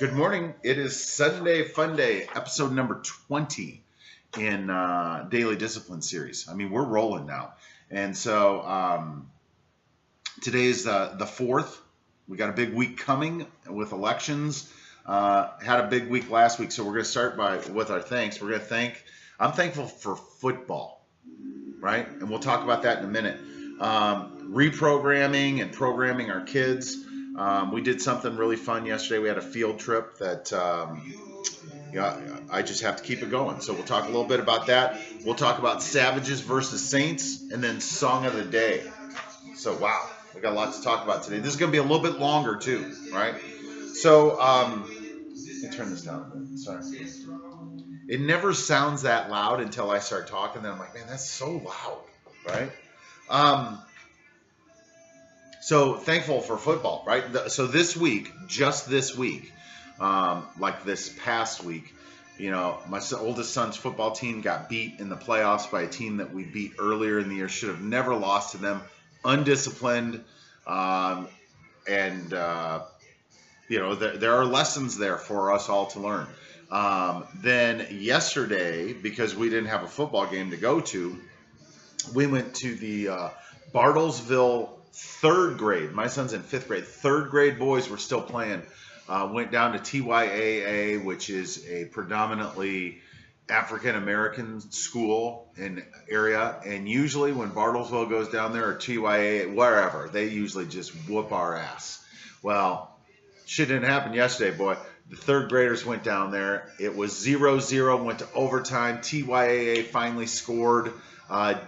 Good morning. It is Sunday Fun Day, episode number 20 in Daily Discipline series. I mean, we're rolling now. And so today is the 4th. We got a big week coming with elections. Had a big week last week, so we're going to start with our thanks. We're going to I'm thankful for football, right? And we'll talk about that in a minute. Reprogramming and programming our kids. We did something really fun yesterday. We had a field trip that I just have to keep it going. So we'll talk a little bit about that. We'll talk about Savages versus Saints, and then Song of the Day. So, wow, we got a lot to talk about today. This is going to be a little bit longer, too, right? So, let me turn this down a bit. Sorry. It never sounds that loud until I start talking. Then I'm like, man, that's so loud, right? So thankful for football, right? So this week, just this week, like this past week, my oldest son's football team got beat in the playoffs by a team that we beat earlier in the year. Should have never lost to them. Undisciplined, there are lessons there for us all to learn. Then yesterday, because we didn't have a football game to go to, we went to the Bartlesville third grade. My son's in 5th grade. Third grade boys were still playing. Went down to TYAA, which is a predominantly African American school in area. And usually when Bartlesville goes down there, or TYAA, wherever, they usually just whoop our ass. Well, shit didn't happen yesterday, boy. The third graders went down there. It was 0-0, went to overtime. TYAA finally scored.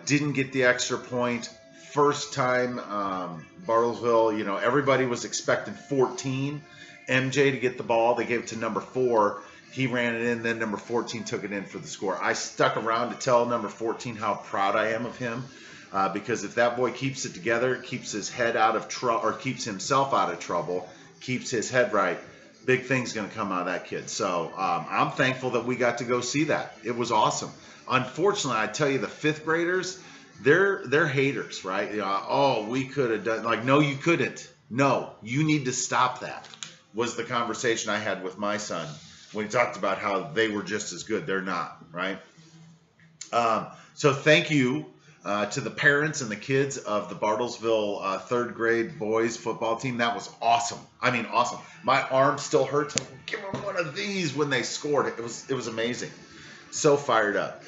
Didn't get the extra point. First time Bartlesville, everybody was expecting 14. MJ to get the ball. They gave it to number 4. He ran it in. Then number 14 took it in for the score. I stuck around to tell number 14 how proud I am of him, because if that boy keeps it together, keeps his head out of trouble, or keeps himself out of trouble, keeps his head right, big thing's going to come out of that kid. So I'm thankful that we got to go see that. It was awesome. Unfortunately, I tell you, the 5th graders, they're haters, right? We could have done, no, you couldn't. No, you need to stop that, was the conversation I had with my son when he talked about how they were just as good. They're not, right? So thank you to the parents and the kids of the Bartlesville 3rd grade boys football team. That was awesome. I mean, awesome. My arm still hurts. Give them one of these when they scored. It was amazing. So fired up.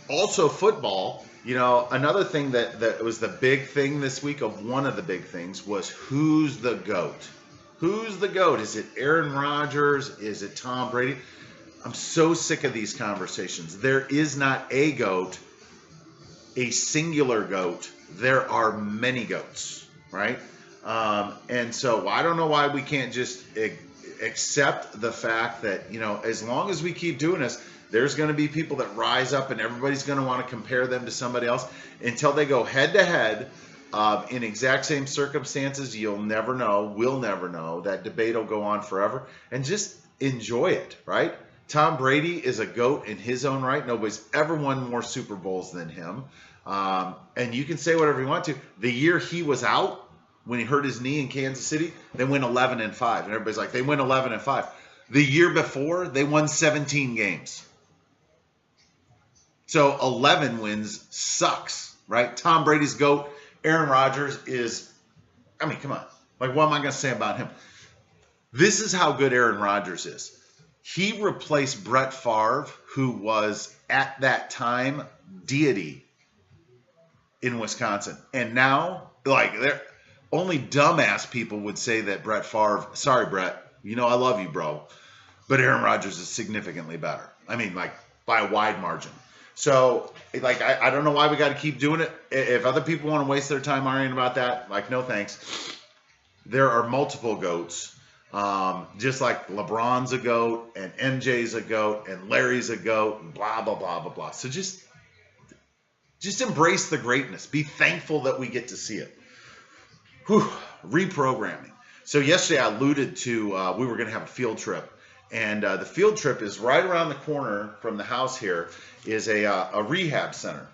Also football. Another thing that was the big thing this week, of one of the big things, was who's the GOAT? Who's the GOAT? Is it Aaron Rodgers? Is it Tom Brady? I'm so sick of these conversations. There is not a GOAT, a singular GOAT. There are many GOATs, right? And so I don't know why we can't just accept the fact that, as long as we keep doing this, there's going to be people that rise up and everybody's going to want to compare them to somebody else until they go head to head in exact same circumstances. You'll never know. We'll never know. That debate will go on forever, and just enjoy it, right? Tom Brady is a GOAT in his own right. Nobody's ever won more Super Bowls than him. And you can say whatever you want to. The year he was out, when he hurt his knee in Kansas City, they went 11-5. And everybody's like, they went 11-5. The year before, they won 17 games. So 11 wins sucks, right? Tom Brady's GOAT. Aaron Rodgers is, come on. What am I going to say about him? This is how good Aaron Rodgers is. He replaced Brett Favre, who was, at that time, deity in Wisconsin. And now, only dumbass people would say that Brett Favre, sorry, Brett, I love you, bro, but Aaron Rodgers is significantly better. By a wide margin. So, I don't know why we got to keep doing it. If other people want to waste their time arguing about that, no thanks. There are multiple GOATs. Just like LeBron's a GOAT, and MJ's a GOAT, and Larry's a GOAT, and blah, blah, blah, blah, blah. So just embrace the greatness. Be thankful that we get to see it. Reprogramming. So yesterday I alluded to we were going to have a field trip. And the field trip is right around the corner from the house here is a rehab center.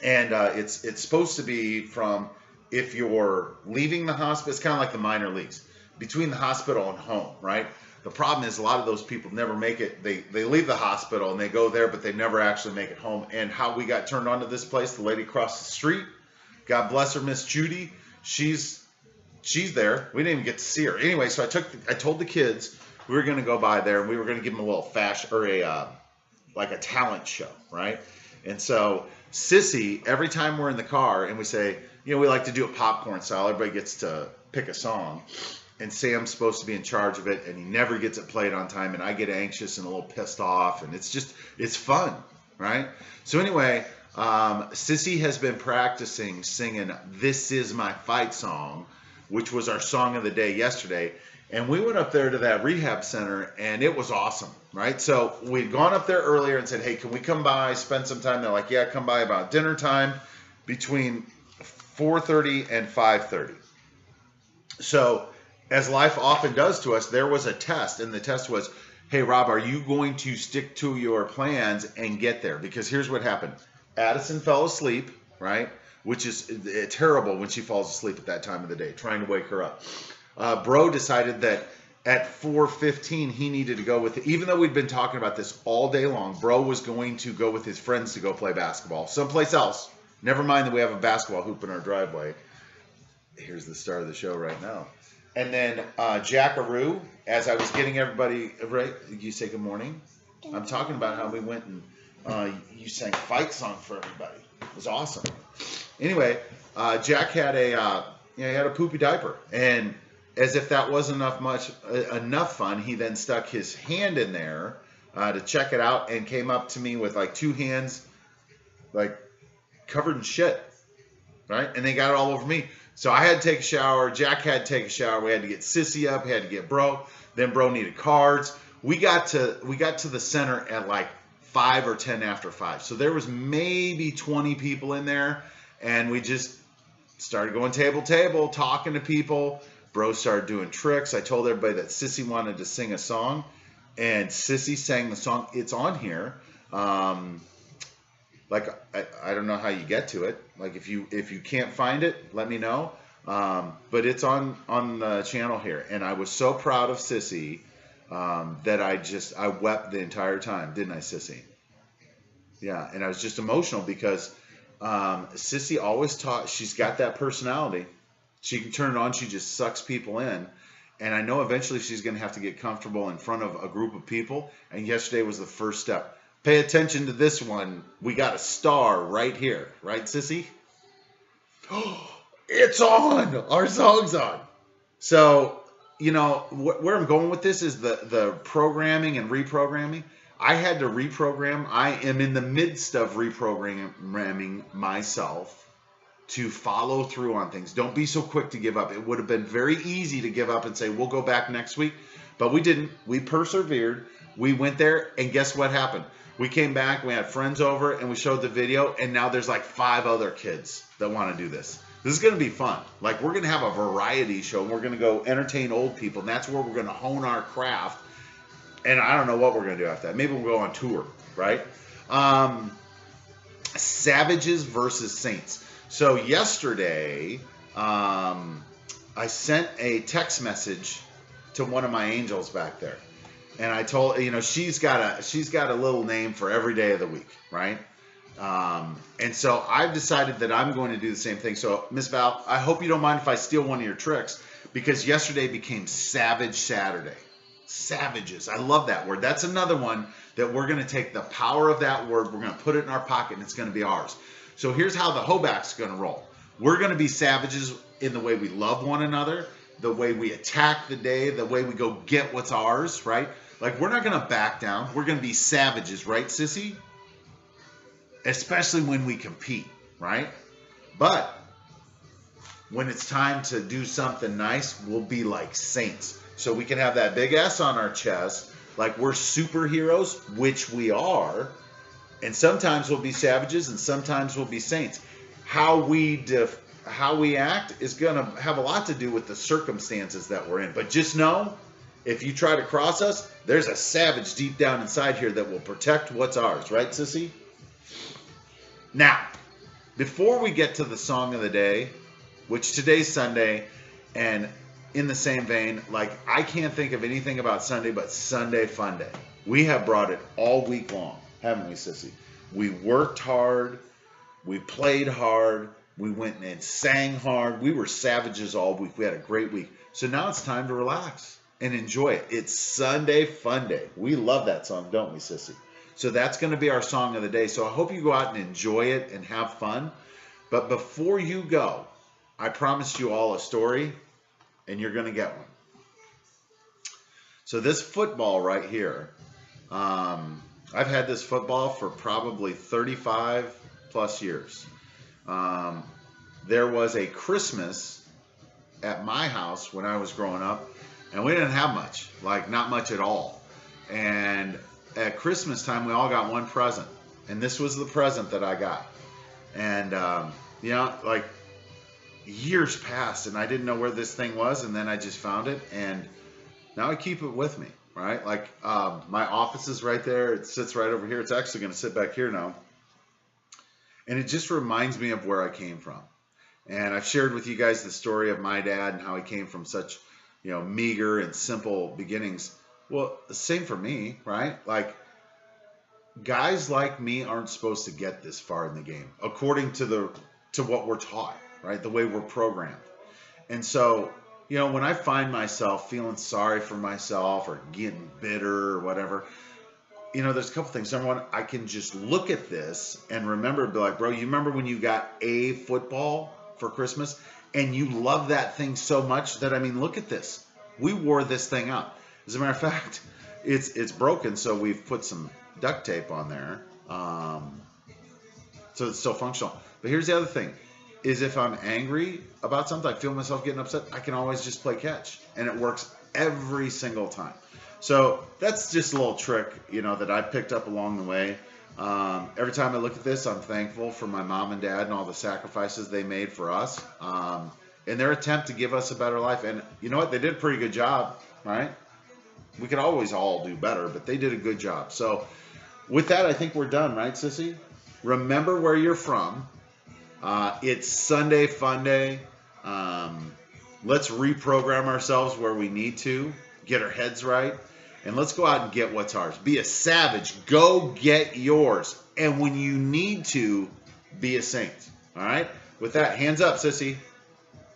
And it's supposed to be from, if you're leaving the hospice, kind of like the minor leagues. between the hospital and home, right? The problem is a lot of those people never make it. They leave the hospital and they go there, but they never actually make it home. And how we got turned on to this place, the lady across the street, God bless her, Miss Judy, she's there. We didn't even get to see her. Anyway, so I told the kids we were going to go by there and we were going to give them a little fashion or like a talent show, right? And so Sissy, every time we're in the car and we say, we like to do it popcorn style, everybody gets to pick a song. And Sam's supposed to be in charge of it, and he never gets it played on time, and I get anxious and a little pissed off, and it's fun, right? So anyway, Sissy has been practicing singing This Is My Fight song, which was our song of the day yesterday, and we went up there to that rehab center, and it was awesome, right? So we'd gone up there earlier and said, hey, can we come by, spend some time? They're like, yeah, come by about dinner time between 4:30 and 5:30. So as life often does to us, there was a test, and the test was, hey, Rob, are you going to stick to your plans and get there? Because here's what happened. Addison fell asleep, right, which is terrible when she falls asleep at that time of the day, trying to wake her up. Bro decided that at 4:15 he needed to go with it. Even though we'd been talking about this all day long, Bro was going to go with his friends to go play basketball someplace else. Never mind that we have a basketball hoop in our driveway. Here's the start of the show right now. And then Jackaroo, as I was getting everybody, right, you say good morning? I'm talking about how we went and you sang Fight song for everybody. It was awesome. Anyway, Jack had he had a poopy diaper. And as if that wasn't enough fun, he then stuck his hand in there to check it out and came up to me with like two hands like covered in shit, right? And they got it all over me. So I had to take a shower. Jack had to take a shower. We had to get Sissy up. We had to get Bro. Then Bro needed cards. We got to the center at like 5 or 10 after 5. So there was maybe 20 people in there, and we just started going table to table, talking to people. Bro started doing tricks. I told everybody that Sissy wanted to sing a song, and Sissy sang the song. It's on here. Like I don't know how you get to it. Like if you can't find it, let me know. But it's on the channel here, and I was so proud of Sissy that I wept the entire time, didn't I, Sissy? Yeah, and I was just emotional because Sissy always taught. She's got that personality. She can turn it on. She just sucks people in. And I know eventually she's going to have to get comfortable in front of a group of people. And yesterday was the first step. Pay attention to this one. We got a star right here. Right, Sissy? It's on. Our song's on. So, where I'm going with this is the programming and reprogramming. I had to reprogram. I am in the midst of reprogramming myself to follow through on things. Don't be so quick to give up. It would have been very easy to give up and say, we'll go back next week. But we didn't. We persevered. We went there, and guess what happened? We came back, we had friends over, and we showed the video, and now there's like 5 other kids that want to do this. This is going to be fun. Like, we're going to have a variety show, and we're going to go entertain old people, and that's where we're going to hone our craft. And I don't know what we're going to do after that. Maybe we'll go on tour, right? Savages versus Saints. So yesterday, I sent a text message to one of my angels back there. And I told, she's got a little name for every day of the week, right? And so I've decided that I'm going to do the same thing. So Miss Val, I hope you don't mind if I steal one of your tricks, because yesterday became Savage Saturday. Savages. I love that word. That's another one that we're going to take the power of that word. We're going to put it in our pocket, and it's going to be ours. So here's how the Hoback's going to roll. We're going to be savages in the way we love one another, the way we attack the day, the way we go get what's ours, right? Like, we're not going to back down. We're going to be savages, right, Sissy? Especially when we compete, right? But when it's time to do something nice, we'll be like saints. So we can have that big S on our chest, like we're superheroes, which we are. And sometimes we'll be savages, and sometimes we'll be saints. How we act is going to have a lot to do with the circumstances that we're in. But just know, if you try to cross us, there's a savage deep down inside here that will protect what's ours. Right, Sissy? Now, before we get to the song of the day, which today's Sunday, and in the same vein, like I can't think of anything about Sunday but Sunday Fun Day. We have brought it all week long, haven't we, Sissy? We worked hard, we played hard, we went and sang hard. We were savages all week. We had a great week. So now it's time to relax and enjoy it. It's Sunday Fun Day. We love that song, don't we, Sissy? So that's going to be our song of the day. So I hope you go out and enjoy it and have fun. But before you go, I promised you all a story, and you're going to get one. So this football right here, I've had this football for probably 35 plus years. There was a Christmas at my house when I was growing up, and we didn't have much, like not much at all. And at Christmas time, we all got one present, and this was the present that I got. And you know, like years passed, and I didn't know where this thing was, and then I just found it, and now I keep it with me, right? Like my office is right there. It sits right over here. It's actually going to sit back here now. And it just reminds me of where I came from. And I've shared with you guys the story of my dad and how he came from such, you know, meager and simple beginnings. Well, the same for me, right? Like, guys like me aren't supposed to get this far in the game, according to what we're taught, right? The way we're programmed. And so, you know, when I find myself feeling sorry for myself or getting bitter or whatever, you know, there's a couple things. Number one, I can just look at this and remember, be like, bro, you remember when you got a football for Christmas and you love that thing so much that, I mean, look at this. We wore this thing out. As a matter of fact, it's broken, so we've put some duct tape on there, so it's still functional. But here's the other thing, is if I'm angry about something, I feel myself getting upset, I can always just play catch, and it works every single time. So that's just a little trick, you know, that I picked up along the way. Every time I look at this, I'm thankful for my mom and dad and all the sacrifices they made for us, in their attempt to give us a better life. And you know what? They did a pretty good job, right? We could always all do better, but they did a good job. So with that, I think we're done, right, Sissy? Remember where you're from. It's Sunday Fun Day. Let's reprogram ourselves where we need to, get our heads right, and let's go out and get what's ours. Be a savage. Go get yours. And when you need to, be a saint. All right? With that, hands up, Sissy.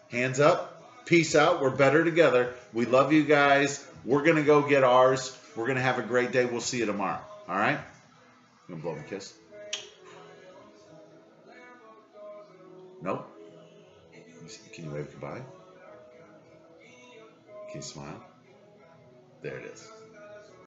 Hands up. Peace out. We're better together. We love you guys. We're going to go get ours. We're going to have a great day. We'll see you tomorrow. All right? You going to blow me a kiss? Nope. Can you wave goodbye? Can you smile? There it is.